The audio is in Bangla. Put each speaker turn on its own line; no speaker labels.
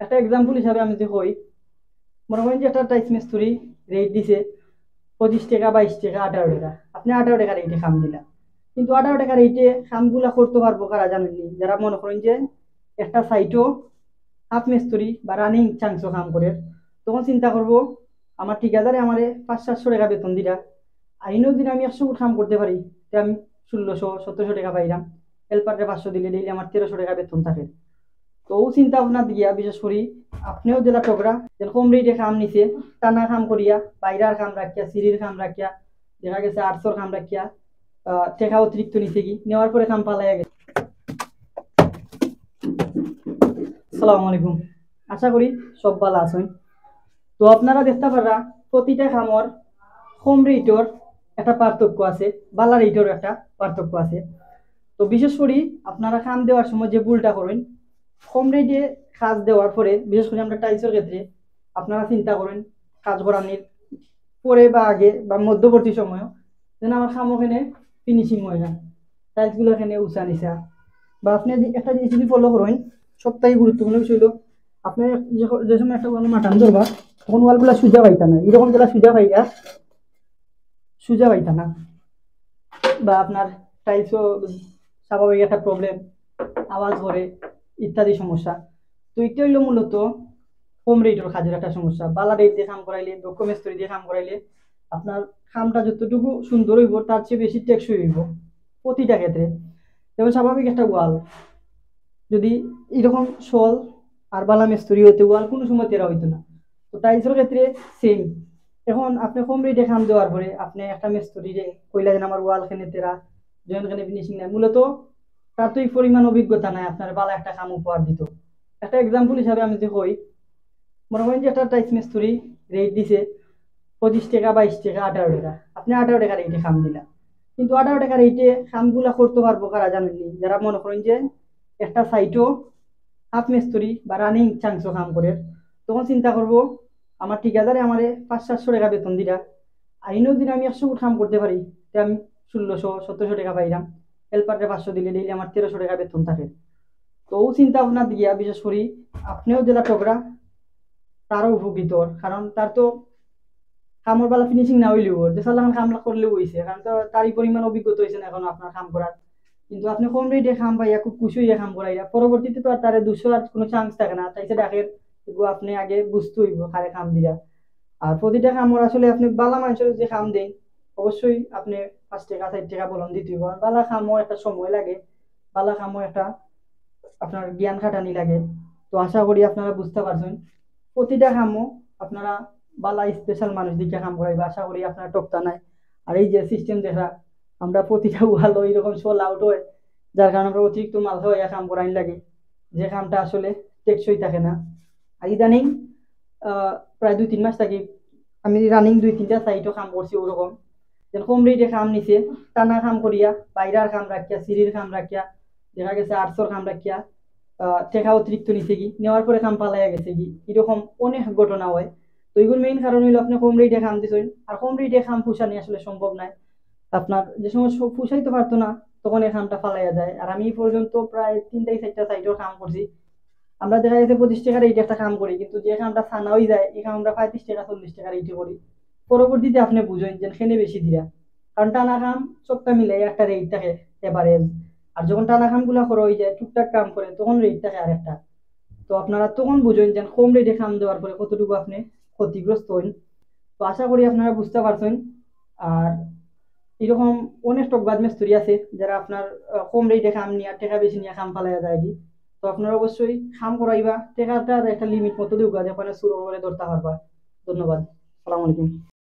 একটা এক্সাম্পল হিসাবে আমি যদি কই, মনে করেন যে একটা টাইস মিস্ত্রি রেট দিছে 25 টাকা, 22 টাকা, 18 টাকা। আপনি 18 টাকা রেটে খাম দিলা, কিন্তু 18 টাকা রেটে খামগুলা করতে পারবো কারা জানেননি? যারা মনে করেন যে একটা সাইটও হাফ মিস্ত্রি বা রানিং চাংসো কাম করে, তখন চিন্তা করবো আমার ঠিকাদারে আমারে 500-700 টাকা বেতন দিলা, আইনও দিন আমি 100 ফুট কাম করতে পারি, তে আমি 1600-1700 টাকা পাইলাম। হেল্পারে 500 দিলে ডেইলি আমার 1300 টাকা বেতন থাকে। তো ও চিন্তা ভাবনা দিয়া বিশেষ করি আপনিও জেলা টকরা যেন কম রেটে কাম নিছে, টানা কাম করিয়া বাইরার কাম রাখিয়া সিঁড়ির কাম রাখিয়া দেখা গেছে 800 কাম রাখিয়া টাকা অতিরিক্ত নিছে কি নেওয়ার পরে কাম পালাইয়া গেছে। আসসালামু আলাইকুম, আশা করি সব ভালো আছেন। তো আপনারা দেখতে পারা প্রতিটা কামর কম রেটর একটা পার্থক্য আছে, বালা রেটর একটা পার্থক্য আছে। তো বিশেষ করি আপনারা কাম দেওয়ার সময় যে ভুলটা করেন, কম রেটে কাজ দেওয়ার পরে বিশেষ করে আমরা টাইলসের ক্ষেত্রে আপনারা চিন্তা করেন কাজ করানোর পরে বা আগে বা মধ্যবর্তী সময় যেন আমার কাম ওখানে ফিনিশিং হয় না, টাইলসগুলো এখানে উঁচা নিচা। বা আপনি একটা জিনিস যদি ফলো করেন, সবথেকে গুরুত্বপূর্ণ বিষয় হলো আপনি যে সময় একটা ওয়াল মাটান ধরবা তখন ওয়ালগুলা সুজা পাইতা না, এরকম যেটা সুজা পাইতা না। বা আপনার টাইলসও স্বাভাবিক একটা প্রবলেম, আওয়াজ করে ইত্যাদি সমস্যা। তো এটা হইলো মূলত কম রেটের কাজের একটা সমস্যা। বালা রেট দিয়ে কাম করাইলে, দক্ষ মিস্ত্রি দিয়ে কাম করাইলে আপনার কামটা যতটুকু সুন্দর হইব তার চেয়ে বেশি টেকসই হইব প্রতিটা ক্ষেত্রে। যেমন স্বাভাবিক একটা ওয়াল যদি এরকম শোল আর বালা মিস্ত্রি হইতে ওয়াল কোনো সময় তেরা হইতো না। তো টাইলসের ক্ষেত্রে সেম। এখন আপনি কম রেটে কাম দেওয়ার পরে আপনি একটা মিস্ত্রি কইলা যেন আমার ওয়াল খানে তেরা, জয়েন্ট খানে ফিনিশিং নাই, মূলত তার তো এই পরিমাণ অভিজ্ঞতা নাই আপনার বালা একটা কাম উপহার দিত। একটা এক্সাম্পল হিসাবে আমি যদি কই, মনে করেন যে একটা টাইস মিস্ত্রি রেট দিছে 25 টাকা, 22 টাকা, 18 টাকা। আপনি 18 টাকা রেটে খাম দিলা, কিন্তু 18 টাকা রেটে খামগুলা করতে পারবো কারা জানেননি? যারা মনে করেন যে একটা সাইটও হাফ মিস্ত্রি বা রানিং চাংসো কাম করে, তখন চিন্তা করবো আমার ঠিকাদারে আমারে 500-700 টাকা বেতন দিলা, আইনও দিন আমি 100 ফুট কাম করতে পারি, তে আমি 1600-1700 টাকা পাইলাম। হেল্পারে 500 দিলে ডেইলি আমার 1300 টাকা বেতন থাকে। তো ও চিন্তা ভাবনা দিয়া বিশেষ করি আপনিও জেলা টকরা তারও উপকৃত হন। কারণ তার তো কামর বেলা ফিনিশিং না হইলেও যে সালাম কাম করলেও হয়েছে, কারণ তো তারই পরিমাণ অভিজ্ঞতা হয়েছে না এখন আপনার কাম করার। কিন্তু আপনি কম রেটে কাম পাইয়া খুব খুশি হইয়া কাম করাইয়া পরবর্তীতে তো আর তারে 200 আর কোনো চান্স থাকে না, তাইছে ডাকের এগুলো আপনি আগে বুঝতে হইব কারে কাম দিয়া। আর প্রতিটা কামর আসলে আপনি বালা মানুষের যে কাম দেন অবশ্যই আপনি 5 টাকা 4 টাকা বলন দিতে হইব। আর বালা কামও একটা সময় লাগে, বালা কামও একটা আপনার জ্ঞান খাটানি লাগে। তো আশা করি আপনারা বুঝতে পারছেন। প্রতিটা কামও আপনারা বালা স্পেশাল মানুষ দিকে কাম করাইবে, আশা করি আপনারা টকতা নাই। আর এই যে সিস্টেম দেখা আমরা প্রতিটা ভালো এরকম সোল আউট হয়, যার কারণে আমরা অতিরিক্ত মাল খাওয়াইয়া কাম করাইন লাগে, যে কামটা আসলে টেকসই থাকে না। আর ইদানিং প্রায় 2-3 মাস থাকি আমি রানিং 2-3টা সাইটও কাম করছি ওরকম, যেন কম রেটে কাম নিছে, টানা কাম করিয়া বাইরার কাম রাখিয়া সিঁড়ির কাম রাখিয়া দেখা গেছে 800 কাম রাখিয়া টাকা অতিরিক্ত নিছে কি নেওয়ার পরে কাম পালাইয়া গেছে কি, এরকম অনেক ঘটনা হয়। তো এগুলোর মেইন কারণ হইলো আপনি কম রেটে কাম দিচ্ছেন, আর কম রেটে কাম পুষানি আসলে সম্ভব নয়। আপনার যে সময় পুষাইতে পারতো না তখন এই কামটা ফালাইয়া যায়। আর আমি এই পর্যন্ত প্রায় 3-4টা সাইটের কাম করছি, আমরা দেখা গেছে 25 টাকা রেটে একটা কাম করি, কিন্তু যে কামটা ছানা হয়ে যায় এই কাম আমরা 35 টাকা 40 টাকা রেটে করি। পরবর্তীতে আপনি বুঝেন যে খেনে বেশি দিয়া, কারণ টানা কাম সবটা মিলে একটা রেট থাকে এভারেজ। আর যখন টানা কাম গুলা করা হয়ে যায় টুকটাক কাম করে তখন রেট থাকে আরেকটা। তো আপনারা তখন বুঝেন যে কম রেটে কাম দেওয়ার পরে কতটুকু আপনি ক্ষতিগ্রস্ত হন। তো আশা করি আপনারা বুঝতে পারছেন। আর এরকম অনেক টকবাজ মিস্ত্রি আছে যারা আপনার কম রেটে কাম নিয়ে টাকা বেশি নিয়ে কাম ফালাইয়া যায় কি। তো আপনারা অবশ্যই কাম করাইবা, টাকাটার একটা লিমিট মতো দিবা, যেখানে শুরু করে ধরতে পারবা। ধন্যবাদ, সালাম আলাইকুম।